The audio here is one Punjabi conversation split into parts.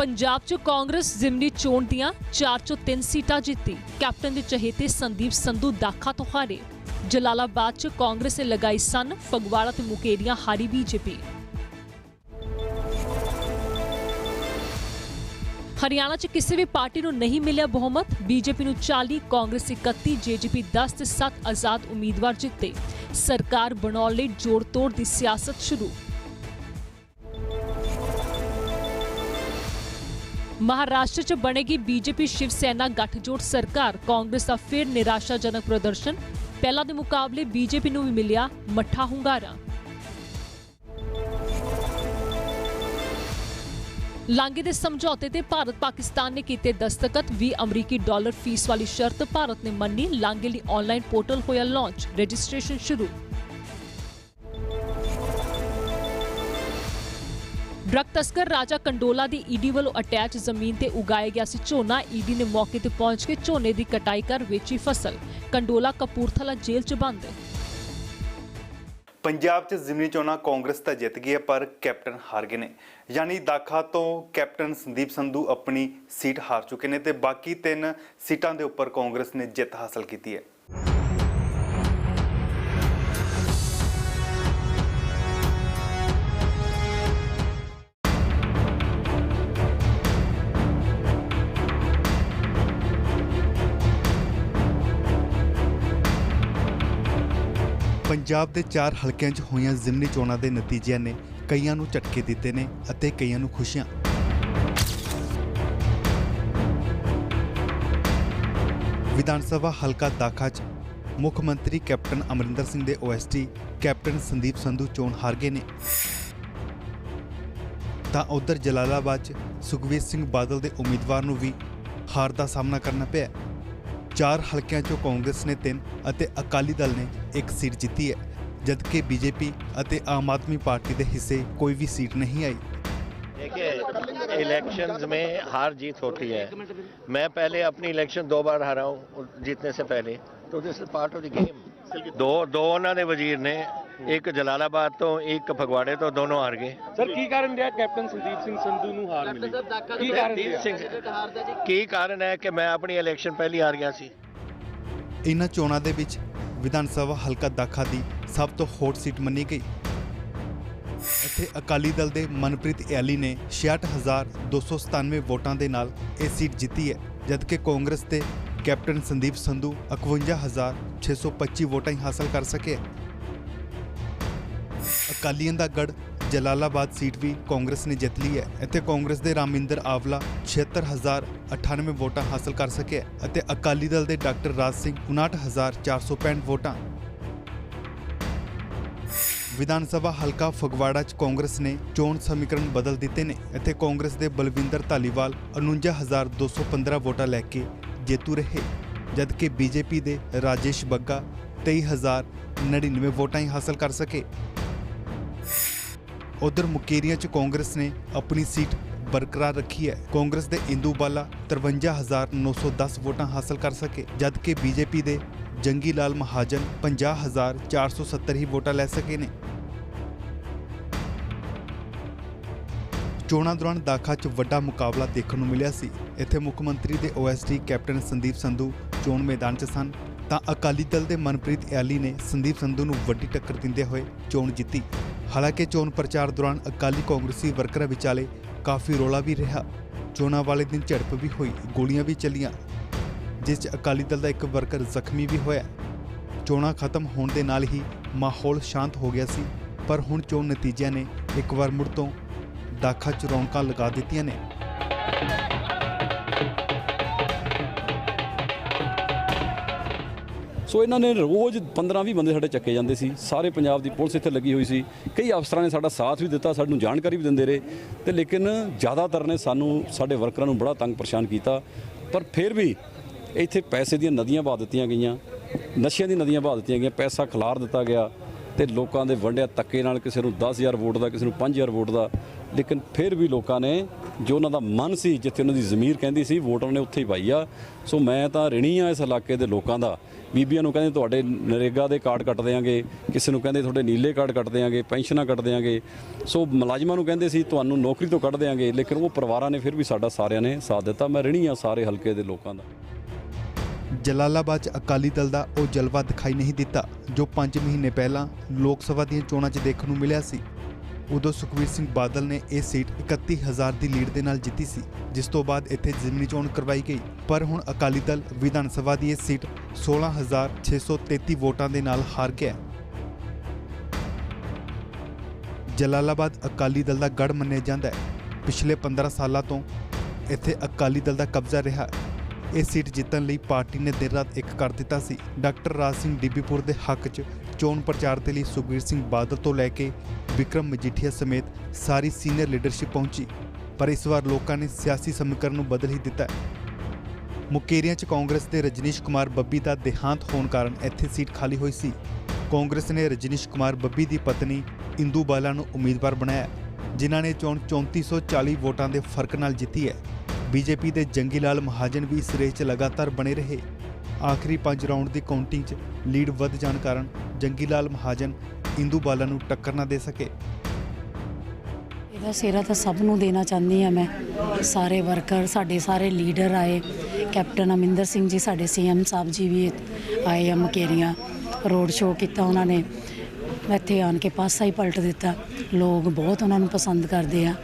पंजाब च कांग्रेस जिमनी चोण दियां 4 चों 3 सीटां जीती। कैप्टन दे चहेते संदीप संधू दाखा तो हारे। जलालाबाद च कांग्रेस ने लगाई सन, फगवाड़ा ते मुकेरियां हारी बीजेपी। हरियाणा च किसी भी पार्टी नूं नहीं मिलिया बहुमत। बीजेपी नूं 40, कांग्रेस 31, जेजेपी 10 ते 7 आजाद उम्मीदवार जिते। सरकार बनाउण लई जोड़ तोड़ दी सियासत शुरू। महाराष्ट्र च बनेगी बीजेपी शिवसेना गठजोड़ सरकार। कांग्रेस का फिर निराशाजनक प्रदर्शन। पहला दे मुकाबले बीजेपी नूं भी मिलिया मठा हुंगारा। लांघे दे समझौते ते भारत पाकिस्तान ने कीते दस्तखत। 20 अमरीकी डॉलर फीस वाली शर्त भारत ने मन्नी। लांघे लई ऑनलाइन पोर्टल होया लॉन्च, रजिस्ट्रेशन शुरू। ड्रग तस्कर राजा कंडोला दी ईडी वालों अटैच जमीन ते उगाया गया सी झोना। ईडी ने मौके ते पहुंच के झोने दी कटाई कर वेची फसल। कंडोला कपूरथला जेल च बंद। पंजाब च जिमनी चोणां कांग्रेस तो जित गई है, पर कैप्टन हार गए ने। यानी दाखा तो कैप्टन संदीप संधू अपनी सीट हार चुके हैं, तो बाकी 3 सीटां दे उपर कांग्रेस ने जित हासिल की है। पंजाब के 4 हलकों च होईयां जिमनी चोणां के नतीजिਆਂ ने कईयां नूं झटके दिते ने अते कईयां नूं खुशियां। विधान सभा हलका दाखा च मुख मंत्री कैप्टन अमरिंदर सिंह दे OST कैप्टन संदीप संधू चोण हार गए ने। तां उधर जलालाबाद च सुखबीर सिंह बादल के उम्मीदवार नूं भी हार का सामना करना पिया। 4 हलकों चों कांग्रेस ने 3 अते अकाली दल ने 1 सीट जीती है, जबकि बीजेपी अते आम आदमी पार्टी के हिस्से कोई भी सीट नहीं आई। देखिए, इलेक्शंस में हार जीत होती है। मैं पहले अपनी इलेक्शन 2 बार हारा हूँ जीतने से पहले, तो this is part of the game. दो उन्होंने वजीर ने, एक जलालाबाद तो एक फगवाड़े तो, दोनों हार गए। सर की कारण रहा कैप्टन संदीप सिंह संधू नूं हार मिली? की कारण है कि मैं अपनी इलेक्शन पहली हार गया सी। इन्हां चोणां दे विच विधान सभा हलका दाखा दी सब तो हॉट सीट मनी गई। इत्थे अकाली दल दे मनप्रीत याली ने 66,297 वोटां दे नाल इह सीट जीती है, जबकि कांग्रेस दे कैप्टन संदीप संधू 51,625 वोटां ही हासिल कर सके। अकालियां दा गढ़ जलालाबाद सीट भी कांग्रेस ने जित ली है। इत्थे कांग्रेस दे रामिंदर आवला 76,098 वोटां हासिल कर सके अते अकाली दल दे डॉक्टर राज सिंह 59,465 वोटां। विधान सभा हलका फगवाड़ा च कांग्रेस ने चोण समीकरण बदल दिते ने। इत्थे कांग्रेस दे बलविंदर धालीवाल 49,215 वोटां लैके जेतू रहे, जबकि बीजेपी दे राजेश बग्गा 23,099 वोटां ही हासिल कर सके। उधर मुकेरियां च कांग्रेस ने अपनी सीट बरकरार रखी है। कांग्रेस दे इंदू बाला 53,910 वोटां हासिल कर सके, जबकि बीजेपी दे जंगी लाल महाजन 50,470 ही वोटां लै सके ने। चोणां दौरान दाखा च वड्डा मुकाबला देखण नूं मिलिया सी। इत्थे मुख मंत्री दे OST कैप्टन संदीप संधू चोण मैदान च सन, तां अकाली दल दे मनप्रीत याली ने संदीप संधू नूं वड्डी टक्कर दिंदे होए चोण जीती। हालांकि चोण प्रचार दौरान अकाली कांग्रेसी वर्करां विचाले काफ़ी रौला भी रहा। चोणां वाले दिन झड़प भी हुई, गोलियां भी चलियां, जिस च अकाली दल का एक वर्कर जख्मी भी होया। चोणां खत्म होने दे नाल ही माहौल शांत हो गया सी, पर हुण चोण नतीजिਆਂ ने एक बार मुड़ तो दाखा च रौनकां लगा दित्तियां ने। सो इन्होंने रोज़ 15-20 बंदे साढ़े चक्के जाते सी। सारे पंजाब की पुलिस इत्थे लगी हुई सी। कई अफसरां ने साडा साथ भी दिता, सानू जानकारी भी दिंदे रहे, तो लेकिन ज़्यादातर ने सानू साडे वर्करां नूं बड़ा तंग परेशान किया। पर फिर भी इत्थे पैसे दी नदियां बहा दित्तियां गईयां, नशियां दी नदियां बहा दित्तियां गईयां, पैसा खिलार दिता गया तो लोगों के वंडिया तक्के नाल किसी नूं 10,000 वोट का, किसी नूं 5,000 वोट का, लेकिन फिर भी लोगों ने ਜੋ ਉਹਨਾਂ ਦਾ ਮਨ ਸੀ, ਜਿੱਥੇ ਉਹਨਾਂ ਦੀ ਜ਼ਮੀਰ ਕਹਿੰਦੀ ਸੀ, ਵੋਟ ਉਹਨਾਂ ਨੇ ਉੱਥੇ ਹੀ ਪਾਈ ਆ। ਸੋ ਮੈਂ ਤਾਂ ਰਿਣੀ ਆ ਇਸ ਇਲਾਕੇ ਦੇ ਲੋਕਾਂ ਦਾ। ਬੀਬੀਆਂ ਨੂੰ ਕਹਿੰਦੇ ਤੁਹਾਡੇ ਨਰੇਗਾ ਦੇ ਕਾਰਡ ਕੱਟ ਦਿਆਂਗੇ, ਕਿਸੇ ਨੂੰ ਕਹਿੰਦੇ ਤੁਹਾਡੇ ਨੀਲੇ ਕਾਰਡ ਕੱਟ ਦਿਆਂਗੇ, ਪੈਨਸ਼ਨਾਂ ਕੱਟ ਦਿਆਂਗੇ। ਸੋ ਮੁਲਾਜ਼ਮਾਂ ਨੂੰ ਕਹਿੰਦੇ ਸੀ ਤੁਹਾਨੂੰ ਨੌਕਰੀ ਤੋਂ ਕੱਢ ਦਿਆਂਗੇ, ਲੇਕਿਨ ਉਹ ਪਰਿਵਾਰਾਂ ਨੇ ਫਿਰ ਵੀ ਸਾਡਾ ਸਾਰਿਆਂ ਨੇ ਸਾਥ ਦਿੱਤਾ। ਮੈਂ ਰਿਣੀ ਆ ਸਾਰੇ ਹਲਕੇ ਦੇ ਲੋਕਾਂ ਦਾ। ਜਲਾਲਾਬਾਦ 'ਚ ਅਕਾਲੀ ਦਲ ਦਾ ਉਹ ਜਲਵਾ ਦਿਖਾਈ ਨਹੀਂ ਦਿੱਤਾ ਜੋ 5 ਮਹੀਨੇ ਪਹਿਲਾਂ ਲੋਕ ਸਭਾ ਦੀਆਂ ਚੋਣਾਂ 'ਚ ਦੇਖਣ ਨੂੰ ਮਿਲਿਆ ਸੀ। ਉਦੋਂ ਸੁਖਬੀਰ ਸਿੰਘ ਬਾਦਲ ਨੇ ਇਹ ਸੀਟ 31000 ਦੀ ਲੀਡ ਦੇ ਨਾਲ ਜਿੱਤੀ ਸੀ, ਜਿਸ ਤੋਂ ਬਾਅਦ ਇੱਥੇ ਜ਼ਿਮਨੀ ਚੋਣ ਕਰਵਾਈ ਗਈ। ਪਰ ਹੁਣ ਅਕਾਲੀ ਦਲ ਵਿਧਾਨ ਸਭਾ ਦੀ ਇਹ ਸੀਟ 16633 ਵੋਟਾਂ ਦੇ ਨਾਲ ਹਾਰ ਗਿਆ। ਜਲਾਲਾਬਾਦ ਅਕਾਲੀ ਦਲ ਦਾ ਗੜ੍ਹ ਮੰਨਿਆ ਜਾਂਦਾ ਹੈ। ਪਿਛਲੇ 15 ਸਾਲਾਂ ਤੋਂ ਇੱਥੇ ਅਕਾਲੀ ਦਲ ਦਾ ਕਬਜ਼ਾ ਰਿਹਾ। ਇਹ ਸੀਟ ਜਿੱਤਣ ਲਈ ਪਾਰਟੀ ਨੇ ਦਿਨ ਰਾਤ ਇੱਕ ਕਰ ਦਿੱਤਾ ਸੀ। ਡਾਕਟਰ ਰਾਜ ਸਿੰਘ ਡੀਬੀਪੁਰ ਦੇ ਹੱਕ 'ਚ ਚੋਣ ਪ੍ਰਚਾਰ ਦੇ ਲਈ ਸੁਖਬੀਰ ਸਿੰਘ ਬਾਦਲ ਤੋਂ ਲੈ ਕੇ ਵਿਕਰਮ ਮਜੀਠੀਆ ਸਮੇਤ ਸਾਰੀ ਸੀਨੀਅਰ ਲੀਡਰਸ਼ਿਪ ਪਹੁੰਚੀ, ਪਰ ਇਸ ਵਾਰ ਲੋਕਾਂ ਨੇ ਸਿਆਸੀ ਸਮੀਕਰਨ ਨੂੰ ਬਦਲ ਹੀ ਦਿੱਤਾ। ਮੁਕੇਰੀਆਂ 'ਚ ਕਾਂਗਰਸ ਦੇ ਰਜਨੀਸ਼ ਕੁਮਾਰ ਬੱਬੀ ਦਾ ਦੇਹਾਂਤ ਹੋਣ ਕਾਰਨ ਇੱਥੇ ਸੀਟ ਖਾਲੀ ਹੋਈ ਸੀ। ਕਾਂਗਰਸ ਨੇ ਰਜਨੀਸ਼ ਕੁਮਾਰ ਬੱਬੀ ਦੀ ਪਤਨੀ ਇੰਦੂ ਬਾਲਾ ਨੂੰ ਉਮੀਦਵਾਰ ਬਣਾਇਆ, ਜਿਨ੍ਹਾਂ ਨੇ ਚੋਣ 3440 ਵੋਟਾਂ ਦੇ ਫਰਕ ਨਾਲ ਜਿੱਤੀ ਹੈ। ਬੀਜੇਪੀ ਦੇ ਜੰਗੀ ਲਾਲ ਮਹਾਜਨ ਵੀ ਇਸ ਰੇਸ 'ਚ ਲਗਾਤਾਰ ਬਣੇ ਰਹੇ। ਆਖਰੀ 5 ਰਾਊਂਡ ਦੀ ਕਾਊਂਟਿੰਗ 'ਚ ਲੀਡ ਵੱਧ ਜਾਣ ਕਾਰਨ ਜੰਗੀ ਲਾਲ ਮਹਾਜਨ ਇੰਦੂ ਬਾਲਾ ਨੂੰ ਟੱਕਰ ਨਾ ਦੇ ਸਕੇ। ਇਹਦਾ ਸਿਹਰਾ ਤਾਂ ਸਭ ਨੂੰ ਦੇਣਾ ਚਾਹੁੰਦੀ ਹਾਂ ਮੈਂ। ਸਾਰੇ ਵਰਕਰ, ਸਾਡੇ ਸਾਰੇ ਲੀਡਰ ਆਏ। ਕੈਪਟਨ ਅਮਰਿੰਦਰ ਸਿੰਘ ਜੀ, ਸਾਡੇ ਸੀਐਮ ਸਾਹਿਬ ਜੀ ਵੀ ਆਏ ਆ। ਮੁਕੇਰੀਆਂ ਰੋਡ ਸ਼ੋਅ ਕੀਤਾ ਉਹਨਾਂ ਨੇ, ਇੱਥੇ ਆਣ ਕੇ ਪਾਸਾ ਹੀ ਪਲਟ ਦਿੱਤਾ। ਲੋਕ ਬਹੁਤ ਉਹਨਾਂ ਨੂੰ ਪਸੰਦ ਕਰਦੇ ਆ।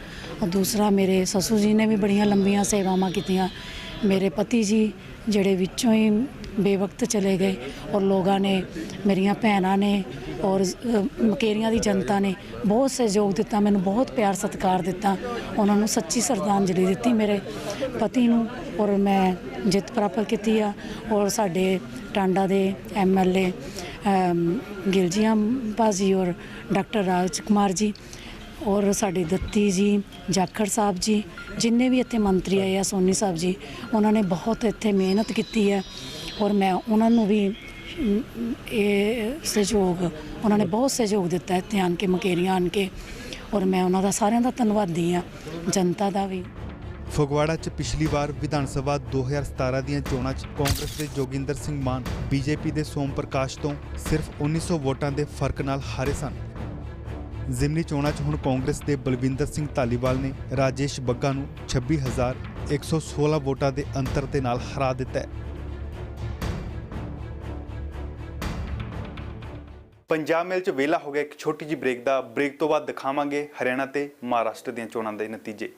ਔਰ ਦੂਸਰਾ, ਮੇਰੇ ਸੱਸੂ ਜੀ ਨੇ ਵੀ ਬੜੀਆਂ ਲੰਬੀਆਂ ਸੇਵਾਵਾਂ ਕੀਤੀਆਂ। ਮੇਰੇ ਪਤੀ ਜੀ ਜਿਹੜੇ ਵਿੱਚੋਂ ਹੀ ਬੇਵਕਤ ਚਲੇ ਗਏ, ਔਰ ਲੋਕਾਂ ਨੇ, ਮੇਰੀਆਂ ਭੈਣਾਂ ਨੇ ਔਰ ਮੁਕੇਰੀਆਂ ਦੀ ਜਨਤਾ ਨੇ ਬਹੁਤ ਸਹਿਯੋਗ ਦਿੱਤਾ, ਮੈਨੂੰ ਬਹੁਤ ਪਿਆਰ ਸਤਿਕਾਰ ਦਿੱਤਾ। ਉਹਨਾਂ ਨੂੰ ਸੱਚੀ ਸ਼ਰਧਾਂਜਲੀ ਦਿੱਤੀ ਮੇਰੇ ਪਤੀ ਨੂੰ, ਔਰ ਮੈਂ ਜਿੱਤ ਪ੍ਰਾਪਤ ਕੀਤੀ ਆ। ਔਰ ਸਾਡੇ ਟਾਂਡਾ ਦੇ MLA ਗਿਲਜੀਆਂ ਭਾਜੀ ਔਰ ਡਾਕਟਰ ਰਾਜ ਕੁਮਾਰ ਜੀ ਔਰ ਸਾਡੇ ਦੱਤੀ ਜੀ, ਜਾਖੜ ਸਾਹਿਬ ਜੀ, ਜਿੰਨੇ ਵੀ ਇੱਥੇ ਮੰਤਰੀ ਆਏ ਆ, ਸੋਨੀ ਸਾਹਿਬ ਜੀ, ਉਹਨਾਂ ਨੇ ਬਹੁਤ ਇੱਥੇ ਮਿਹਨਤ ਕੀਤੀ ਹੈ। ਔਰ ਮੈਂ ਉਹਨਾਂ ਨੂੰ ਵੀ ਇਹ ਸਹਿਯੋਗ, ਉਹਨਾਂ ਨੇ ਬਹੁਤ ਸਹਿਯੋਗ ਦਿੱਤਾ ਇੱਥੇ ਆਣ ਕੇ, ਮੁਕੇਰੀਆਂ ਆਣ ਕੇ, ਔਰ ਮੈਂ ਉਹਨਾਂ ਦਾ ਸਾਰਿਆਂ ਦਾ ਧੰਨਵਾਦੀ ਹਾਂ, ਜਨਤਾ ਦਾ ਵੀ। ਫਗਵਾੜਾ 'ਚ ਪਿਛਲੀ ਵਾਰ ਵਿਧਾਨ ਸਭਾ 2017 ਦੀਆਂ ਚੋਣਾਂ 'ਚ ਕਾਂਗਰਸ ਦੇ ਜੋਗਿੰਦਰ ਸਿੰਘ ਮਾਨ ਬੀਜੇਪੀ ਦੇ ਸੋਮ ਪ੍ਰਕਾਸ਼ ਤੋਂ ਸਿਰਫ 1900 ਵੋਟਾਂ ਦੇ ਫਰਕ ਨਾਲ ਹਾਰੇ ਸਨ। ਜ਼ਿਮਨੀ ਚੋਣਾਂ 'ਚ ਹੁਣ ਕਾਂਗਰਸ ਦੇ ਬਲਵਿੰਦਰ ਸਿੰਘ ਧਾਲੀਵਾਲ ਨੇ ਰਾਜੇਸ਼ ਬੱਗਾ ਨੂੰ 26116 ਵੋਟਾਂ ਦੇ ਅੰਤਰ ਦੇ ਨਾਲ ਹਰਾ ਦਿੱਤਾ ਹੈ। ਪੰਜਾਬ ਮੇਲ 'ਚ ਵੇਲਾ ਹੋ ਗਿਆ ਇੱਕ ਛੋਟੀ ਜਿਹੀ ਬ੍ਰੇਕ ਦਾ। ਬ੍ਰੇਕ ਤੋਂ ਬਾਅਦ ਦਿਖਾਵਾਂਗੇ ਹਰਿਆਣਾ ਤੇ ਮਹਾਰਾਸ਼ਟਰ ਦੀਆਂ ਚੋਣਾਂ ਦੇ ਨਤੀਜੇ।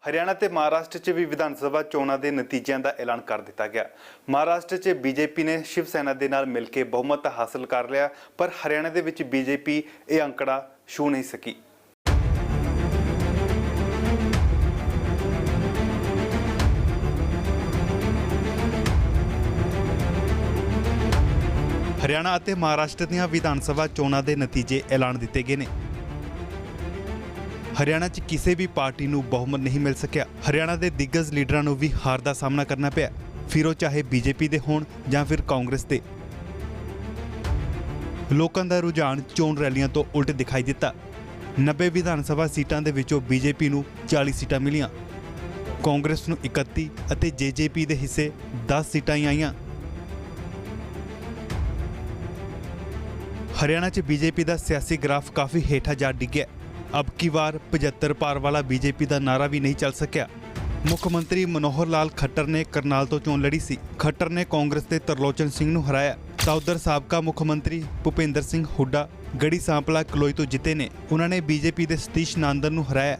ਹਰਿਆਣਾ ਤੇ ਮਹਾਰਾਸ਼ਟਰ 'ਚ ਵੀ ਵਿਧਾਨ ਸਭਾ ਚੋਣਾਂ ਦੇ ਨਤੀਜਿਆਂ ਦਾ ਐਲਾਨ ਕਰ ਦਿੱਤਾ ਗਿਆ। ਮਹਾਰਾਸ਼ਟਰ 'ਚ ਬੀਜੇਪੀ ਨੇ ਸ਼ਿਵ ਸੈਨਾ ਦੇ ਨਾਲ ਮਿਲ ਕੇ ਬਹੁਮਤ ਹਾਸਲ ਕਰ ਲਿਆ, ਪਰ ਹਰਿਆਣਾ ਦੇ ਵਿੱਚ ਬੀਜੇਪੀ ਇਹ ਅੰਕੜਾ ਛੂ ਨਹੀਂ ਸਕੀ। ਹਰਿਆਣਾ ਅਤੇ ਮਹਾਰਾਸ਼ਟਰ ਦੀਆਂ ਵਿਧਾਨ ਸਭਾ ਚੋਣਾਂ ਦੇ ਨਤੀਜੇ ਐਲਾਨ ਦਿੱਤੇ ਗਏ ਨੇ। ਹਰਿਆਣਾ 'ਚ ਕਿਸੇ ਵੀ ਪਾਰਟੀ ਨੂੰ ਬਹੁਮਤ ਨਹੀਂ ਮਿਲ ਸਕਿਆ। ਹਰਿਆਣਾ ਦੇ ਦਿੱਗਜ ਲੀਡਰਾਂ ਨੂੰ ਵੀ ਹਾਰ ਦਾ ਸਾਹਮਣਾ ਕਰਨਾ ਪਿਆ, ਫਿਰ ਉਹ ਚਾਹੇ ਬੀਜੇਪੀ ਦੇ ਹੋਣ ਜਾਂ ਫਿਰ ਕਾਂਗਰਸ ਦੇ। ਲੋਕਾਂ ਦਾ ਰੁਝਾਨ ਚੋਣ ਰੈਲੀਆਂ ਤੋਂ ਉਲਟ ਦਿਖਾਈ ਦਿੱਤਾ। 90 ਵਿਧਾਨ ਸਭਾ ਸੀਟਾਂ ਦੇ ਵਿੱਚੋਂ ਬੀਜੇਪੀ ਨੂੰ 40 ਸੀਟਾਂ ਮਿਲੀਆਂ, ਕਾਂਗਰਸ ਨੂੰ 31 ਅਤੇ ਜੇਜੇਪੀ ਦੇ ਹਿੱਸੇ 10 ਸੀਟਾਂ ਹੀ ਆਈਆਂ। ਹਰਿਆਣਾ 'ਚ ਬੀਜੇਪੀ ਦਾ ਸਿਆਸੀ ਗ੍ਰਾਫ ਕਾਫੀ ਹੇਠਾਂ ਜਾ ਡਿੱਗਿਆ। ਅਬ ਕੀ ਵਾਰ 75 ਪਾਰ ਵਾਲਾ ਬੀਜੇਪੀ ਦਾ ਨਾਰਾ ਵੀ ਨਹੀਂ ਚੱਲ ਸਕਿਆ। ਮੁੱਖ ਮੰਤਰੀ ਮਨੋਹਰ ਲਾਲ ਖੱਟਰ ਨੇ ਕਰਨਾਲ ਤੋਂ ਚੋਣ ਲੜੀ ਸੀ। ਖੱਟਰ ਨੇ ਕਾਂਗਰਸ ਦੇ ਤਰਲੋਚਨ ਸਿੰਘ ਨੂੰ ਹਰਾਇਆ। ਤਾਂ ਉਧਰ ਸਾਬਕਾ ਮੁੱਖ ਮੰਤਰੀ ਭੁਪਿੰਦਰ ਸਿੰਘ ਹੁੱਡਾ ਗੜੀ ਸਾਂਪਲਾ ਕਲੋਈ ਤੋਂ ਜਿੱਤੇ ਨੇ। ਉਹਨਾਂ ਨੇ ਬੀਜੇਪੀ ਦੇ ਸਤੀਸ਼ ਨਾਂਦਲ ਨੂੰ ਹਰਾਇਆ।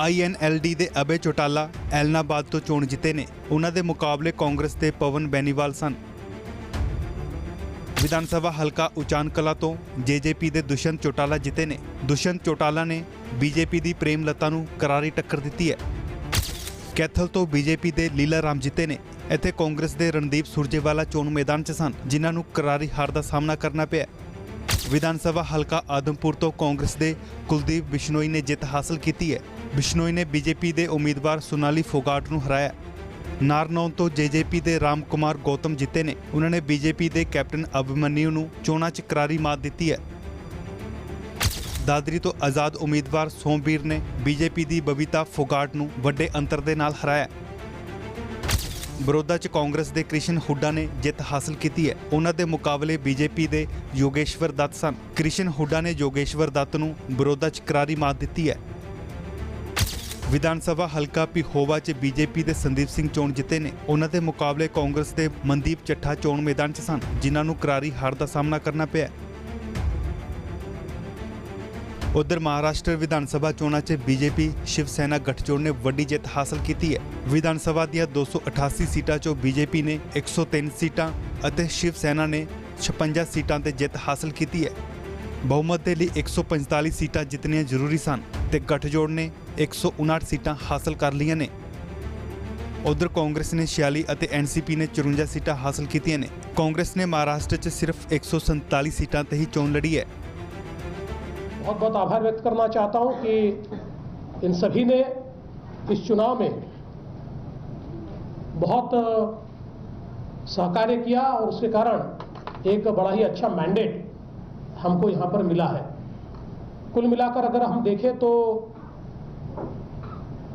INLD ਦੇ ਅਬੇ ਚੌਟਾਲਾ ਐਲਨਾਬਾਦ ਤੋਂ ਚੋਣ ਜਿੱਤੇ ਨੇ। ਉਹਨਾਂ ਦੇ ਮੁਕਾਬਲੇ ਕਾਂਗਰਸ ਦੇ ਪਵਨ ਬੈਨੀਵਾਲ ਸਨ। ਵਿਧਾਨ ਸਭਾ ਹਲਕਾ ਉਚਾਨ ਕਲਾ ਤੋਂ ਜੇਜੇਪੀ ਦੇ ਦੁਸ਼ਯੰਤ ਚੌਟਾਲਾ ਜਿੱਤੇ ਨੇ। ਦੁਸ਼ਯੰਤ ਚੌਟਾਲਾ ਨੇ ਬੀਜੇਪੀ ਦੀ ਪ੍ਰੇਮ ਲਤਾ ਨੂੰ ਕਰਾਰੀ ਟੱਕਰ ਦਿੱਤੀ ਹੈ। ਕੈਥਲ ਤੋਂ ਬੀਜੇਪੀ ਦੇ ਲੀਲਾ ਰਾਮ ਜਿੱਤੇ ਨੇ। ਇੱਥੇ ਕਾਂਗਰਸ ਦੇ ਰਣਦੀਪ ਸੁਰਜੇਵਾਲਾ ਚੋਣ ਮੈਦਾਨ 'ਚ ਸਨ, ਜਿਨ੍ਹਾਂ ਨੂੰ ਕਰਾਰੀ ਹਾਰ ਦਾ ਸਾਹਮਣਾ ਕਰਨਾ ਪਿਆ। ਵਿਧਾਨ ਸਭਾ ਹਲਕਾ ਆਦਮਪੁਰ ਤੋਂ ਕਾਂਗਰਸ ਦੇ ਕੁਲਦੀਪ ਬਿਸ਼ਨੋਈ ਨੇ ਜਿੱਤ ਹਾਸਲ ਕੀਤੀ ਹੈ। ਬਿਸ਼ਨੋਈ ਨੇ ਬੀਜੇਪੀ ਦੇ ਉਮੀਦਵਾਰ ਸੋਨਾਲੀ ਫੋਗਾਟ ਨੂੰ ਹਰਾਇਆ। ਨਾਰਨੌਲ ਤੋਂ ਜੇਜੇਪੀ ਦੇ ਰਾਮ ਕੁਮਾਰ ਗੌਤਮ ਜਿੱਤੇ ਨੇ। ਉਹਨਾਂ ਨੇ ਬੀਜੇਪੀ ਦੇ ਕੈਪਟਨ ਅਭਿਮਨਿਊ ਨੂੰ ਚੋਣਾਂ 'ਚ ਕਰਾਰੀ ਮਾਤ ਦਿੱਤੀ ਹੈ। ਦਾਦਰੀ ਤੋਂ ਆਜ਼ਾਦ ਉਮੀਦਵਾਰ ਸੋਮਵੀਰ ਨੇ ਬੀਜੇਪੀ ਦੀ ਬਬੀਤਾ ਫੋਗਾਟ ਨੂੰ ਵੱਡੇ ਅੰਤਰ ਦੇ ਨਾਲ ਹਰਾਇਆ। ਬਰੋਦਾ 'ਚ ਕਾਂਗਰਸ ਦੇ ਕ੍ਰਿਸ਼ਨ ਹੁੱਡਾ ਨੇ ਜਿੱਤ ਹਾਸਲ ਕੀਤੀ ਹੈ। ਉਹਨਾਂ ਦੇ ਮੁਕਾਬਲੇ ਬੀਜੇਪੀ ਦੇ ਯੋਗੇਸ਼ਵਰ ਦੱਤ ਸਨ। ਕ੍ਰਿਸ਼ਨ ਹੁੱਡਾ ਨੇ ਯੋਗੇਸ਼ਵਰ ਦੱਤ ਨੂੰ ਬਰੋਦਾ 'ਚ ਕਰਾਰੀ ਮਾਤ ਦਿੱਤੀ ਹੈ। ਵਿਧਾਨ ਸਭਾ ਹਲਕਾ ਪਿਹੋਵਾ 'ਚ ਬੀਜੇਪੀ ਦੇ ਸੰਦੀਪ ਸਿੰਘ ਚੋਣ ਜਿੱਤੇ ਨੇ। ਉਹਨਾਂ ਦੇ ਮੁਕਾਬਲੇ ਕਾਂਗਰਸ ਦੇ ਮਨਦੀਪ ਚੱਠਾ ਚੋਣ ਮੈਦਾਨ 'ਚ ਸਨ, ਜਿਨ੍ਹਾਂ ਨੂੰ ਕਰਾਰੀ ਹਾਰ ਦਾ ਸਾਹਮਣਾ ਕਰਨਾ ਪਿਆ। ਉਧਰ ਮਹਾਰਾਸ਼ਟਰ ਵਿਧਾਨ ਸਭਾ ਚੋਣਾਂ 'ਚ ਬੀਜੇਪੀ ਸ਼ਿਵ ਸੈਨਾ ਗਠਜੋੜ ਨੇ ਵੱਡੀ ਜਿੱਤ ਹਾਸਲ ਕੀਤੀ ਹੈ। ਵਿਧਾਨ ਸਭਾ ਦੀਆਂ 288 ਸੀਟਾਂ 'ਚੋਂ ਬੀਜੇਪੀ ਨੇ 103 ਸੀਟਾਂ ਅਤੇ ਸ਼ਿਵ ਸੈਨਾ ਨੇ 56 ਸੀਟਾਂ ਤੇ ਜਿੱਤ ਹਾਸਲ ਕੀਤੀ ਹੈ। ਬਹੁਮਤ ਦੇ ਲਈ 145 ਸੀਟਾਂ ਜਿੱਤਣੀਆਂ ਜ਼ਰੂਰੀ ਸਨ ਤੇ ਗਠਜੋੜ ਨੇ 159 ਸੀਟਾਂ ਹਾਸਲ ਕਰ ਲਈਆਂ ਨੇ। ਉਧਰ ਕਾਂਗਰਸ ਨੇ 46 ਅਤੇ ਐਨਸੀਪੀ ਨੇ 54 ਸੀਟਾਂ ਹਾਸਲ ਕੀਤੀਆਂ ਨੇ। ਕਾਂਗਰਸ ਨੇ ਮਹਾਰਾਸ਼ਟਰ 'ਚ ਸਿਰਫ 147 ਸੀਟਾਂ ਤੇ ਹੀ ਚੋਣ लड़ी है। बहुत बहुत आभार व्यक्त करना चाहता हूं कि इन सभी ने इस चुनाव में बहुत सहकार्य किया और उसके कारण एक बड़ा ही अच्छा मैंडेट हमको यहां पर मिला है। कुल मिलाकर अगर हम देखें तो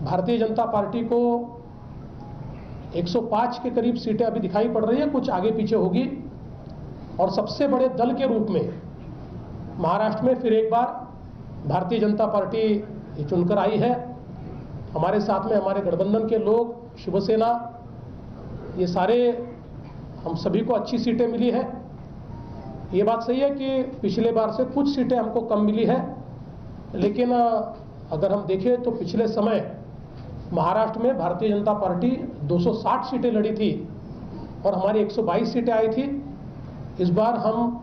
भारतीय जनता पार्टी को 105 के करीब सीटें अभी दिखाई पड़ रही है, कुछ आगे पीछे होगी। और सबसे बड़े दल के रूप में महाराष्ट्र में फिर एक बार भारतीय जनता पार्टी चुनकर आई है। हमारे साथ में हमारे गठबंधन के लोग, शिवसेना, ये सारे हम सभी को अच्छी सीटें मिली है। ये बात सही है कि पिछले बार से कुछ सीटें हमको कम मिली है, लेकिन अगर हम देखें तो पिछले समय महाराष्ट्र में भारतीय जनता पार्टी 260 सीटें लड़ी थी और हमारी 122 सीटें आई थी। इस बार हम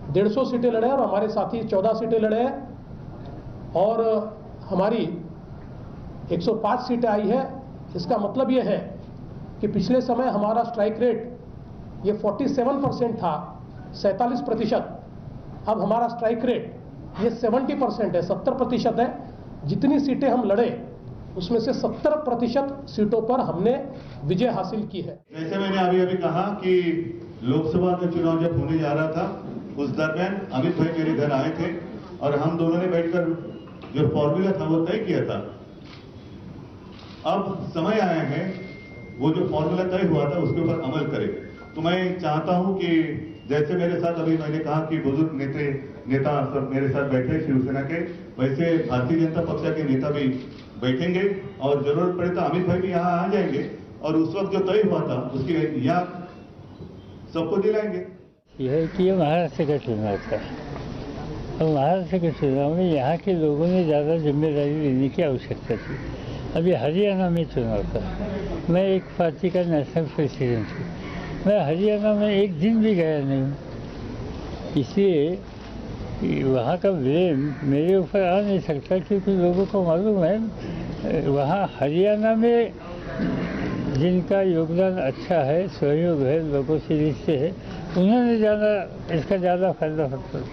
150 सीटें लड़े और हमारे साथी 14 सीटें लड़े हैं और हमारी 105 सीटें आई है। इसका मतलब ये है कि पिछले समय हमारा स्ट्राइक रेट ये 47% था, 47%। अब हमारा स्ट्राइक रेट ये 70% है, 70% है। जितनी सीटें हम लड़े उसमें से 70% सीटों पर हमने विजय हासिल की है। जैसे मैंने अभी कहा कि लोकसभा का चुनाव जब होने जा रहा था उस दरमियान अमित भाई मेरे घर आए थे और हम दोनों ने बैठकर जो फॉर्मूला था वो तय किया था। अब समय आया है वो जो फॉर्मूला तय हुआ था उसके ऊपर अमल करें। तो मैं चाहता हूं कि जैसे मेरे साथ अभी मैंने कहा कि बुजुर्ग नेता सब मेरे साथ बैठे शिवसेना के, वैसे भारतीय जनता पक्ष के नेता भी बैठेंगे और जरूरत पड़े तो अमित भाई भी यहाँ आ जाएंगे और उस वक्त जो तय हुआ था उसकी याद सबको दिलाएंगे। यह कि ये महाराष्ट्र का चुनाव था और महाराष्ट्र के चुनाव में यहाँ के लोगों ने ज़्यादा जिम्मेदारी लेने की आवश्यकता थी। अभी हरियाणा में चुनाव था, मैं एक पार्टी का नेशनल प्रेसिडेंट हूँ, मैं हरियाणा में एक दिन भी गया नहीं हूँ, इसलिए वहाँ का ब्लेम मेरे ऊपर आ नहीं सकता क्योंकि लोगों को मालूम है वहाँ हरियाणा में जिनका योगदान अच्छा है, सहयोग है, लोगों से रिश्ते है, उन्होंने इसका ज़्यादा फायदा होता है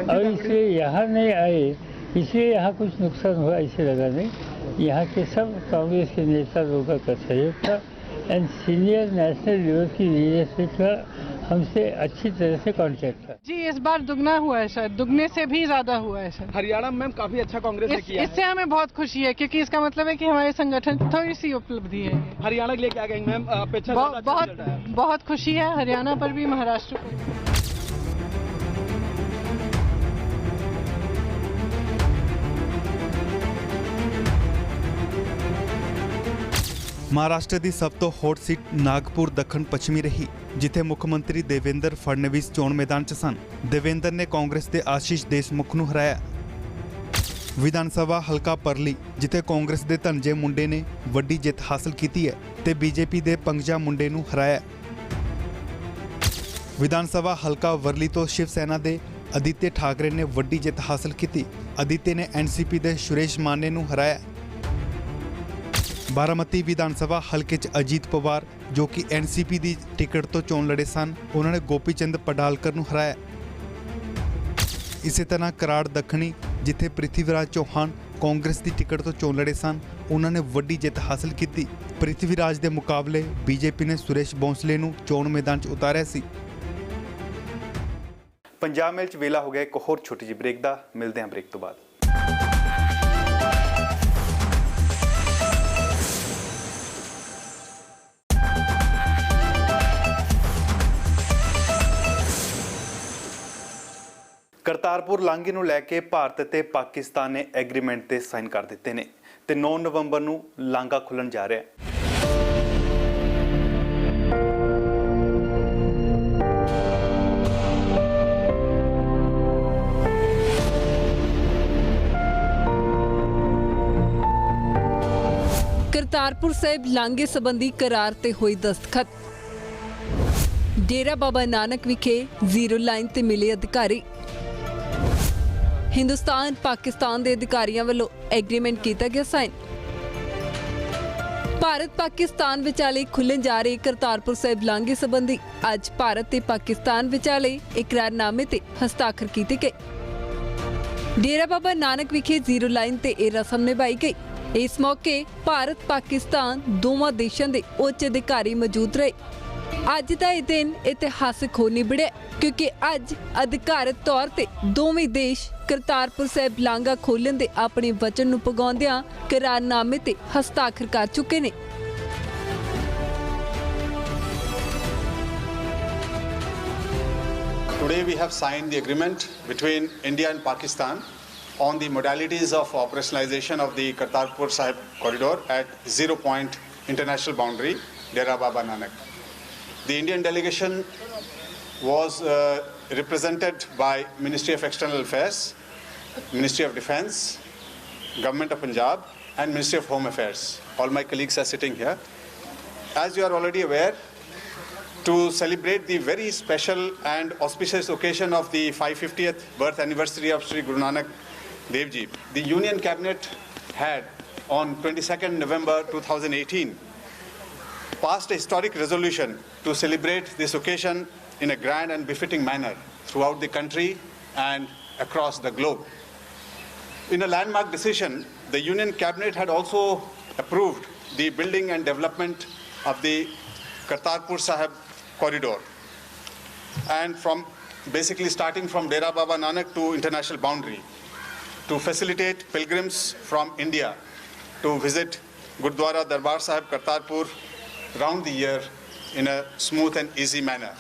और इसलिए यहाँ नहीं आए, इसलिए यहाँ कुछ नुकसान हुआ इसे लगा नहीं। यहाँ के सब कांग्रेस के नेता लोगों का सहयोग था एंड सीनियर नेशनल लेवल की लीडरशिप का हमसे अच्छी तरह से कांटेक्ट था। जी इस बार दुगना हुआ है, शायद दुगने से भी ज्यादा हुआ है सर। हरियाणा में काफी अच्छा कांग्रेस ने किया इससे हमें बहुत खुशी है क्योंकि इसका मतलब है कि हमारे संगठन थोड़ी सी उपलब्धि है। हरियाणा के लिए क्या कहेंगे मैम? अपेक्षा बहुत खुशी है हरियाणा पर भी, महाराष्ट्र पर भी। ਮਹਾਰਾਸ਼ਟਰ ਦੀ ਸਭ ਤੋਂ ਹੌਟ ਸੀਟ ਨਾਗਪੁਰ ਦੱਖਣ ਪੱਛਮੀ ਰਹੀ, ਜਿੱਥੇ ਮੁੱਖ ਮੰਤਰੀ ਦੇਵੇਂਦਰ ਫੜਨਵੀਸ ਚੋਣ ਮੈਦਾਨ 'ਚ ਸਨ। ਦੇਵੇਂਦਰ ਨੇ ਕਾਂਗਰਸ ਦੇ ਆਸ਼ੀਸ਼ ਦੇਸ਼ਮੁਖ ਨੂੰ ਹਰਾਇਆ। ਵਿਧਾਨ ਸਭਾ ਹਲਕਾ ਪਰਲੀ, ਜਿੱਥੇ ਕਾਂਗਰਸ ਦੇ ਧਨਜੇ ਮੁੰਡੇ ਨੇ ਵੱਡੀ ਜਿੱਤ ਹਾਸਲ ਕੀਤੀ ਹੈ ਤੇ ਬੀਜੇਪੀ ਦੇ ਪੰਕਜਾ ਮੁੰਡੇ ਨੂੰ ਹਰਾਇਆ। ਵਿਧਾਨ ਸਭਾ ਹਲਕਾ ਵਰਲੀ ਤੋਂ ਸ਼ਿਵ ਸੈਨਾ ਦੇ ਅਦਿੱਤਿਆ ਠਾਕਰੇ ਨੇ ਵੱਡੀ ਜਿੱਤ ਹਾਸਲ ਕੀਤੀ। ਅਦਿੱਤਿਆ ਨੇ ਐਨਸੀਪੀ ਦੇ ਸੁਰੇਸ਼ ਮਾਨੇ ਨੂੰ ਹਰਾਇਆ। ਬਾਰਾਮਤੀ ਵਿਧਾਨ ਸਭਾ ਹਲਕੇ 'ਚ ਅਜੀਤ ਪਵਾਰ, ਜੋ ਕਿ ਐਨਸੀਪੀ ਦੀ ਟਿਕਟ ਤੋਂ ਚੋਣ ਲੜੇ ਸਨ, ਉਹਨਾਂ ਨੇ ਗੋਪੀ ਚੰਦ ਪਡਾਲਕਰ ਨੂੰ ਹਰਾਇਆ। ਇਸੇ ਤਰ੍ਹਾਂ ਕਰਾੜ ਦੱਖਣੀ, ਜਿੱਥੇ ਪ੍ਰਿਥਵੀਰਾਜ ਚੌਹਾਨ ਕਾਂਗਰਸ ਦੀ ਟਿਕਟ ਤੋਂ ਚੋਣ ਲੜੇ ਸਨ, ਉਹਨਾਂ ਨੇ ਵੱਡੀ ਜਿੱਤ ਹਾਸਲ ਕੀਤੀ। ਪ੍ਰਿਥਵੀ ਰਾਜ ਦੇ ਮੁਕਾਬਲੇ ਬੀਜੇਪੀ ਨੇ ਸੁਰੇਸ਼ ਬੌਂਸਲੇ ਨੂੰ ਚੋਣ ਮੈਦਾਨ 'ਚ ਉਤਾਰਿਆ ਸੀ। ਪੰਜਾਬ ਮੇਲ 'ਚ ਵੇਲਾ ਹੋ ਗਿਆ ਇੱਕ ਹੋਰ ਛੋਟੀ ਜਿਹੀ ਬ੍ਰੇਕ ਦਾ। ਮਿਲਦੇ ਹਾਂ ਬ੍ਰੇਕ ਤੋਂ ਬਾਅਦ। ਕਰਤਾਰਪੁਰ ਲਾਂਘੇ ਨੂੰ ਲੈ ਕੇ ਭਾਰਤ ਤੇ ਪਾਕਿਸਤਾਨ ਨੇ ਐਗਰੀਮੈਂਟ ਤੇ ਸਾਈਨ ਕਰ ਦਿੱਤੇ ਨੇ ਤੇ 9 ਨਵੰਬਰ ਨੂੰ ਲਾਂਘਾ ਖੁੱਲਣ ਜਾ ਰਿਹਾ ਹੈ। ਕਰਤਾਰਪੁਰ ਸਾਹਿਬ ਲਾਂਘੇ ਸੰਬੰਧੀ ਕਰਾਰ ਤੇ ਹੋਈ ਦਸਤਖਤ। ਡੇਰਾ ਬਾਬਾ ਨਾਨਕ ਵਿਖੇ ਜ਼ੀਰੋ ਲਾਈਨ ਤੇ ਮਿਲੇ ਅਧਿਕਾਰੀ। ਹਿੰਦੁਸਤਾਨ ਪਾਕਿਸਤਾਨ ਦੇ ਅਧਿਕਾਰੀਆਂ ਵੱਲੋਂ ਐਗਰੀਮੈਂਟ ਕੀਤਾ ਗਿਆ ਸਾਈਨ। ਭਾਰਤ ਪਾਕਿਸਤਾਨ ਵਿਚਾਲੇ ਖੁੱਲ੍ਹਣ ਜਾ ਰਹੇ ਕਰਤਾਰਪੁਰ ਸਾਹਿਬ ਲਾਂਘੇ ਸੰਬੰਧੀ ਅੱਜ ਭਾਰਤ ਤੇ ਪਾਕਿਸਤਾਨ ਵਿਚਾਲੇ ਇਕਰਾਰਨਾਮੇ ਤੇ ਹਸਤਾਖਰ ਕੀਤੇ ਗਏ। ਡੇਰਾ ਬਾਬਾ ਨਾਨਕ ਵਿਖੇ ਜ਼ੀਰੋ ਲਾਈਨ ਤੇ ਇਹ ਰਸਮ ਨਿਭਾਈ ਗਈ। ਇਸ ਮੌਕੇ ਭਾਰਤ ਪਾਕਿਸਤਾਨ ਦੋਵਾਂ ਦੇਸ਼ਾਂ ਦੇ ਉੱਚ ਅਧਿਕਾਰੀ ਮੌਜੂਦ ਰਹੇ। ਅੱਜ ਦਾ ਇਹ ਦਿਨ ਇਤਿਹਾਸਕ ਹੋ ਨਿਬੜਿਆ ਕਿਉਂਕਿ ਅੱਜ ਅਧਿਕਾਰਤ ਤੌਰ ਤੇ ਦੋਵੇਂ ਦੇਸ਼ ਕਰਤਾਰਪੁਰ ਸਾਹਿਬ ਲਾਂਘਾ ਖੋਲ੍ਹਣ ਦੇ ਆਪਣੇ ਵਚਨ ਨੂੰ ਪੁਗਾਉਂਦਿਆਂ ਕਰਾਰਨਾਮੇ ਤੇ ਹਸਤਾਖਰ ਕਰ ਚੁੱਕੇ ਨੇ। Today we have signed the agreement between India and Pakistan on the modalities of operationalization of the Kartarpur Sahib corridor at 0 point international boundary, Dera Baba Nanak. The Indian delegation was represented by Ministry of External Affairs, Ministry of Defence, Government of Punjab and Ministry of Home Affairs. All my colleagues are sitting here. As you are already aware, to celebrate the very special and auspicious occasion of the 550th birth anniversary of Sri Guru Nanak Dev Ji, the Union Cabinet had on 22nd November 2018 passed a historic resolution to celebrate this occasion in a grand and befitting manner throughout the country and across the globe. In a landmark decision, the Union Cabinet had also approved the building and development of the Kartarpur Sahib corridor, and from basically starting from Dera Baba Nanak to international boundary, to facilitate pilgrims from India to visit Gurdwara Darbar Sahib Kartarpur round the year in a smooth and easy manner.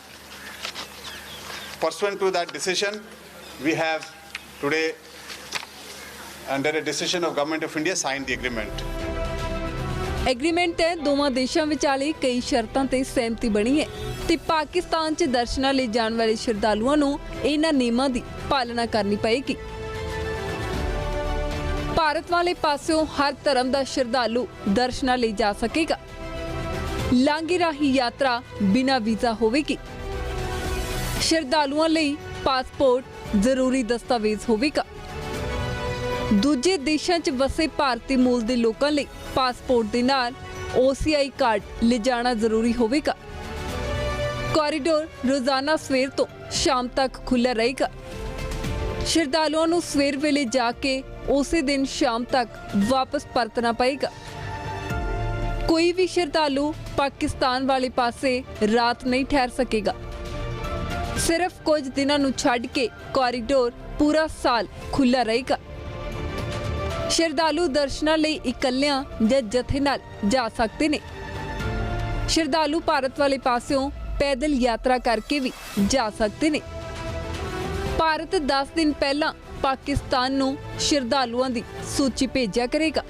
Pursuant to that decision, we have today, under a decision of Government of India, signed the agreement. Agreement ਤਹਿਤ ਦੋਵਾਂ ਦੇਸ਼ਾਂ ਵਿਚਾਲੇ ਕਈ ਸ਼ਰਤਾਂ ਤੇ ਸਹਿਮਤੀ ਬਣੀ ਹੈ ਤੇ ਪਾਕਿਸਤਾਨ 'ਚ ਦਰਸ਼ਨਾਂ ਲਈ ਜਾਣ ਵਾਲੇ ਸ਼ਰਧਾਲੂਆਂ ਨੂੰ ਇਹਨਾਂ ਨਿਯਮਾਂ ਦੀ ਪਾਲਣਾ ਕਰਨੀ ਪਏਗੀ। ਭਾਰਤ ਵਾਲੇ ਪਾਸਿਓਂ ਹਰ ਧਰਮ ਦਾ ਸ਼ਰਧਾਲੂ ਦਰਸ਼ਨਾਂ ਲਈ ਜਾ ਸਕੇਗਾ। ਲਾਂਘੇ ਰਾਹੀਂ ਯਾਤਰਾ ਬਿਨਾਂ ਵੀਜ਼ਾ ਹੋਵੇਗੀ। ਸ਼ਰਧਾਲੂਆਂ ਲਈ ਪਾਸਪੋਰਟ ਜ਼ਰੂਰੀ ਦਸਤਾਵੇਜ਼ ਹੋਵੇਗਾ। ਦੂਜੇ ਦੇਸ਼ਾਂ 'ਚ ਵਸੇ ਭਾਰਤੀ ਮੂਲ ਦੇ ਲੋਕਾਂ ਲਈ ਪਾਸਪੋਰਟ ਦੇ ਨਾਲ OCI ਕਾਰਡ ਲਿਜਾਣਾ ਜ਼ਰੂਰੀ ਹੋਵੇਗਾ। ਕੋਰੀਡੋਰ ਰੋਜ਼ਾਨਾ ਸਵੇਰ ਤੋਂ ਸ਼ਾਮ ਤੱਕ ਖੁੱਲ੍ਹਾ ਰਹੇਗਾ। ਸ਼ਰਧਾਲੂਆਂ ਨੂੰ ਸਵੇਰ ਵੇਲੇ ਜਾ ਕੇ ਉਸੇ ਦਿਨ ਸ਼ਾਮ ਤੱਕ ਵਾਪਸ ਪਰਤਣਾ ਪਏਗਾ। ਕੋਈ ਵੀ ਸ਼ਰਧਾਲੂ ਪਾਕਿਸਤਾਨ ਵਾਲੇ ਪਾਸੇ ਰਾਤ ਨਹੀਂ ਠਹਿਰ ਸਕੇਗਾ। ਸਿਰਫ ਕੁਝ ਦਿਨਾਂ ਨੂੰ ਛੱਡ ਕੇ ਕੋਰੀਡੋਰ ਪੂਰਾ ਸਾਲ ਖੁੱਲ੍ਹਾ ਰਹੇਗਾ। ਸ਼ਰਧਾਲੂ ਦਰਸ਼ਨਾਂ ਲਈ ਇਕੱਲਿਆਂ ਜਾਂ ਜਥੇ ਨਾਲ ਜਾ ਸਕਦੇ ਨੇ। ਸ਼ਰਧਾਲੂ ਭਾਰਤ ਵਾਲੇ ਪਾਸਿਓਂ ਪੈਦਲ ਯਾਤਰਾ ਕਰਕੇ ਵੀ ਜਾ ਸਕਦੇ ਨੇ। ਭਾਰਤ 10 ਦਿਨ ਪਹਿਲਾਂ ਪਾਕਿਸਤਾਨ ਨੂੰ ਸ਼ਰਧਾਲੂਆਂ ਦੀ ਸੂਚੀ ਭੇਜਿਆ ਕਰੇਗਾ।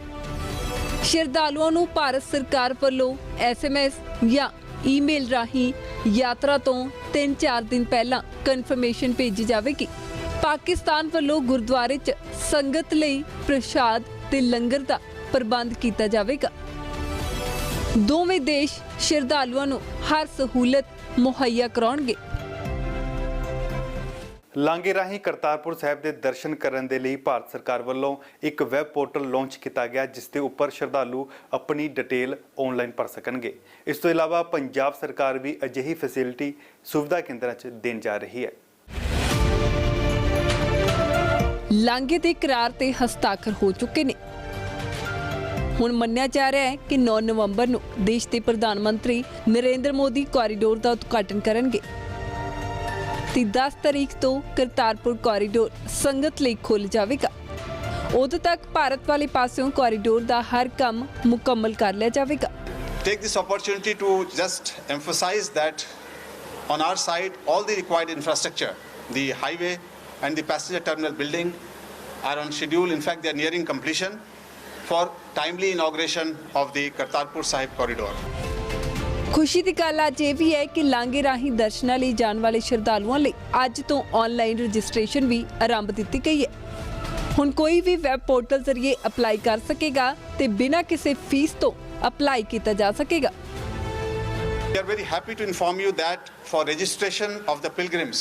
ਸ਼ਰਧਾਲੂਆਂ ਨੂੰ ਭਾਰਤ ਸਰਕਾਰ ਵੱਲੋਂ SMS ਜਾਂ ਈਮੇਲ ਰਾਹੀਂ ਯਾਤਰਾ ਤੋਂ 3-4 ਦਿਨ ਪਹਿਲਾਂ ਕਨਫਰਮੇਸ਼ਨ ਭੇਜੀ ਜਾਵੇਗੀ। ਪਾਕਿਸਤਾਨ ਵੱਲੋਂ ਗੁਰਦੁਆਰੇ 'ਚ ਸੰਗਤ ਲਈ ਪ੍ਰਸ਼ਾਦ ਤੇ ਲੰਗਰ ਦਾ ਪ੍ਰਬੰਧ ਕੀਤਾ ਜਾਵੇਗਾ। ਦੋਵੇਂ ਦੇਸ਼ ਸ਼ਰਧਾਲੂਆਂ ਨੂੰ ਹਰ ਸਹੂਲਤ ਮੁਹੱਈਆ ਕਰਾਉਣਗੇ। ਲਾਂਘੇ ਰਾਹੀਂ ਕਰਤਾਰਪੁਰ ਸਾਹਿਬ ਦੇ ਦਰਸ਼ਨ ਕਰਨ ਦੇ ਲਈ ਭਾਰਤ ਸਰਕਾਰ ਵੱਲੋਂ ਇੱਕ ਵੈਬ ਪੋਰਟਲ ਲਾਂਚ ਕੀਤਾ ਗਿਆ ਜਿਸ ਦੇ ਉੱਪਰ ਸ਼ਰਧਾਲੂ ਆਪਣੀ ਡਿਟੇਲ ਆਨਲਾਈਨ ਭਰ ਸਕਣਗੇ। ਇਸ ਤੋਂ ਇਲਾਵਾ ਪੰਜਾਬ ਸਰਕਾਰ ਵੀ ਅਜਿਹੀ ਫੈਸਿਲਿਟੀ ਸੁਵਿਧਾ ਕੇਂਦਰਾਂ 'ਚ ਦੇਣ ਜਾ ਰਹੀ ਹੈ। ਲਾਂਘੇ ਦੇ ਇਕਰਾਰ ਤੇ ਹਸਤਾਖਰ ਹੋ ਚੁੱਕੇ ਨੇ। ਹੁਣ ਮੰਨਿਆ ਜਾ ਰਿਹਾ ਹੈ ਕਿ 9 ਨਵੰਬਰ ਨੂੰ ਦੇਸ਼ ਦੇ ਪ੍ਰਧਾਨ ਮੰਤਰੀ ਨਰਿੰਦਰ ਮੋਦੀ ਕੋਰੀਡੋਰ ਦਾ ਉਦਘਾਟਨ ਕਰਨਗੇ ਤੇ 10 ਤਰੀਕ ਤੋਂ ਕਰਤਾਰਪੁਰ ਕੋਰੀਡੋਰ ਸੰਗਤ ਲਈ ਖੁੱਲ੍ਹ ਜਾਵੇਗਾ। ਉਦੋਂ ਤੱਕ ਭਾਰਤ ਵਾਲੇ ਪਾਸਿਓਂ ਕੋਰੀਡੋਰ ਦਾ ਹਰ ਕੰਮ ਮੁਕੰਮਲ ਕਰ ਲਿਆ ਜਾਵੇਗਾ। Take this opportunity to just emphasize that on our side, all the required infrastructure, the highway and the passenger terminal building are on schedule. In fact, they are nearing completion for timely inauguration of the Kartarpur Sahib corridor. ਖੁਸ਼ੀ ਦੀ ਗੱਲ ਅੱਜ ਇਹ ਵੀ ਹੈ ਕਿ ਲਾਂਘੇ ਰਾਹੀਂ ਦਰਸ਼ਨਾਂ ਲਈ ਜਾਣ ਵਾਲੇ ਸ਼ਰਧਾਲੂਆਂ ਲਈ ਅੱਜ ਤੋਂ ਆਨਲਾਈਨ ਰਜਿਸਟ੍ਰੇਸ਼ਨ ਵੀ ਆਰੰਭ ਦਿੱਤੀ ਗਈ ਹੈ। ਹੁਣ ਕੋਈ ਵੀ ਵੈਬ ਪੋਰਟਲ ਜ਼ਰੀਏ ਅਪਲਾਈ ਕਰ ਸਕੇਗਾ ਤੇ ਬਿਨਾਂ ਕਿਸੇ ਫੀਸ ਤੋਂ ਅਪਲਾਈ ਕੀਤਾ ਜਾ ਸਕੇਗਾ। We are very happy to inform you that for registration of the pilgrims,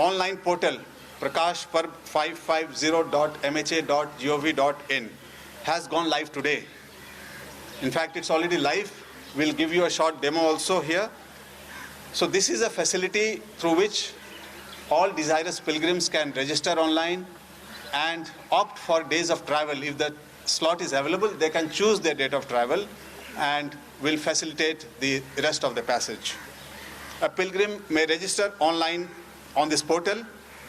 online portal prakashparb550.mha.gov.in has gone live today. In fact, it's already live. We'll give you a short demo also here. So this is a facility through which all desirous pilgrims can register online and opt for days of travel. If the slot is available, they can choose their date of travel and will facilitate the rest of the passage. A pilgrim may register online on this portal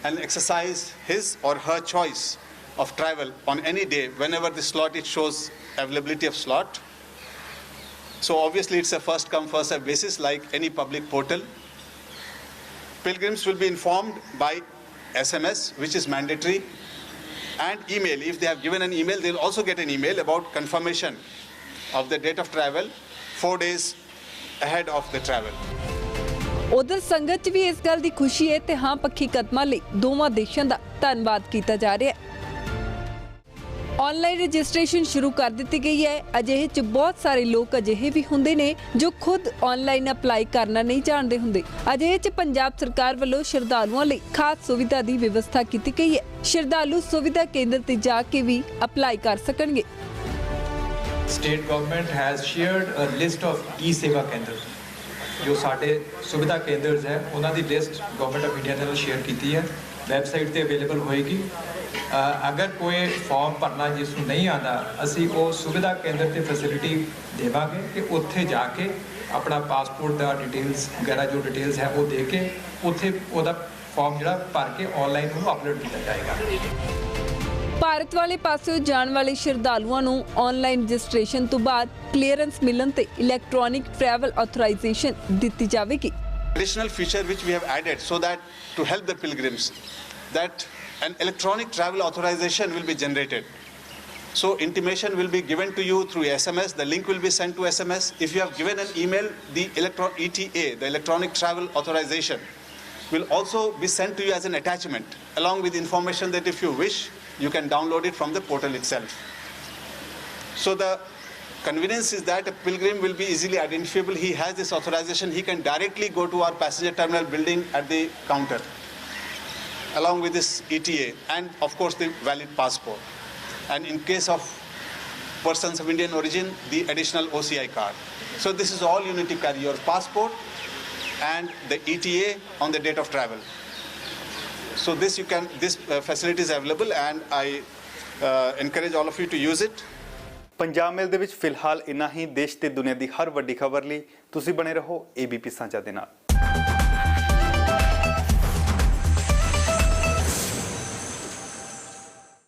and exercise his or her choice of travel on any day whenever the slot it shows availability of slot. So obviously it's a first come first served basis like any public portal. Pilgrims will be informed by SMS, which is mandatory, and email. If they have given an email, they'll also get an email about confirmation of the date of travel 4 days ahead of the travel. ਉਧਰ ਸੰਗਤ 'ਚ ਵੀ ਇਸ ਗੱਲ ਦੀ ਖੁਸ਼ੀ ਹੈ ਤੇ ਹਾਂ ਪੱਖੀ ਕਦਮਾਂ ਲਈ ਦੋਵਾਂ ਦੇਸ਼ਾਂ ਦਾ ਧੰਨਵਾਦ ਕੀਤਾ ਜਾ ਰਿਹਾ ਹੈ। ਆਨਲਾਈਨ ਰਜਿਸਟ੍ਰੇਸ਼ਨ ਸ਼ੁਰੂ ਕਰ ਦਿੱਤੀ ਗਈ ਹੈ। ਅਜਿਹੇ 'ਚ ਬਹੁਤ ਸਾਰੇ ਲੋਕ ਅਜਿਹੇ ਵੀ ਹੁੰਦੇ ਨੇ ਜੋ ਖੁਦ ਆਨਲਾਈਨ ਅਪਲਾਈ ਕਰਨਾ ਨਹੀਂ ਜਾਣਦੇ ਹੁੰਦੇ। ਅਜਿਹੇ 'ਚ ਪੰਜਾਬ ਸਰਕਾਰ ਵੱਲੋਂ ਸ਼ਰਧਾਲੂਆਂ ਲਈ ਖਾਸ ਸੁਵਿਧਾ ਦੀ ਵਿਵਸਥਾ ਕੀਤੀ ਗਈ ਹੈ। ਸ਼ਰਧਾਲੂ ਸੁਵਿਧਾ ਕੇਂਦਰ ਤੇ ਜਾ ਕੇ ਵੀ ਅਪਲਾਈ ਕਰ ਸਕਣਗੇ। State government has shared a list of e-seva ਕੇਂਦਰ ਜੋ ਸਾਡੇ ਸੁਵਿਧਾ ਕੇਂਦਰਸ ਹੈ ਉਹਨਾਂ ਦੀ ਲਿਸਟ ਗਵਰਨਮੈਂਟ ਆਫ ਇੰਡੀਆ ਨਾਲ ਸ਼ੇਅਰ ਕੀਤੀ ਹੈ। ਵੈਬਸਾਈਟ ਤੇ ਅਵੇਲੇਬਲ ਹੋਏਗੀ। ਅਗਰ ਕੋਈ ਫਾਰਮ ਭਰਨਾ ਜਿਸ ਨੂੰ ਨਹੀਂ ਆਉਂਦਾ ਅਸੀਂ ਉਹ ਸੁਵਿਧਾ ਕੇਂਦਰ ਤੇ ਫੈਸਿਲਿਟੀ ਦੇਵਾਂਗੇ ਕਿ ਉੱਥੇ ਜਾ ਕੇ ਆਪਣਾ ਪਾਸਪੋਰਟ ਦਾ ਡਿਟੇਲਸ ਵਗੈਰਾ ਜੋ ਡਿਟੇਲਸ ਹੈ ਉਹ ਦੇ ਕੇ ਉੱਥੇ ਉਹਦਾ ਫਾਰਮ ਜਿਹੜਾ ਭਰ ਕੇ ਆਨਲਾਈਨ ਉਹਨੂੰ ਅਪਲੋਡ ਕੀਤਾ ਜਾਏਗਾ। ਭਾਰਤ ਵਾਲੇ ਪਾਸਿਓਂ ਜਾਣ ਵਾਲੇ ਸ਼ਰਧਾਲੂਆਂ ਨੂੰ ਆਨਲਾਈਨ ਰਜਿਸਟ੍ਰੇਸ਼ਨ ਤੋਂ ਬਾਅਦ ਕਲੀਅਰੈਂਸ ਮਿਲਣ ਤੇ ਇਲੈਕਟ੍ਰੋਨਿਕ ਟਰੈਵਲ ਆਥੋਰਾਈਜ਼ੇਸ਼ਨ ਦਿੱਤੀ ਜਾਵੇਗੀ। Additional feature which we have added so that to help the pilgrims that an electronic travel authorization will be generated. So intimation will be given to you through SMS. The link will be sent to SMS. If you have given an email, the ETA, the electronic travel authorization, will also be sent to you as an attachment along with information that if you wish, you can download it from the portal itself. So the convenience is that a pilgrim will be easily identifiable. He has this authorization. He can directly go to our passenger terminal building at the counter along with this ETA and of course the valid passport. And in case of persons of Indian origin, the additional OCI card. So this is all you need to carry: your passport and the ETA on the date of travel. So this facility is available and I encourage all of you to use it. Punjab ਮੇਲ ਦੇ ਵਿੱਚ ਫਿਲਹਾਲ ਇੰਨਾ ਹੀ। ਦੇਸ਼ ਤੇ ਦੁਨੀਆ ਦੀ ਹਰ ਵੱਡੀ ਖਬਰ ਲਈ ਤੁਸੀਂ ਬਣੇ ਰਹੋ ABP ਸਾਂਝਾ ਦੇ ਨਾਲ।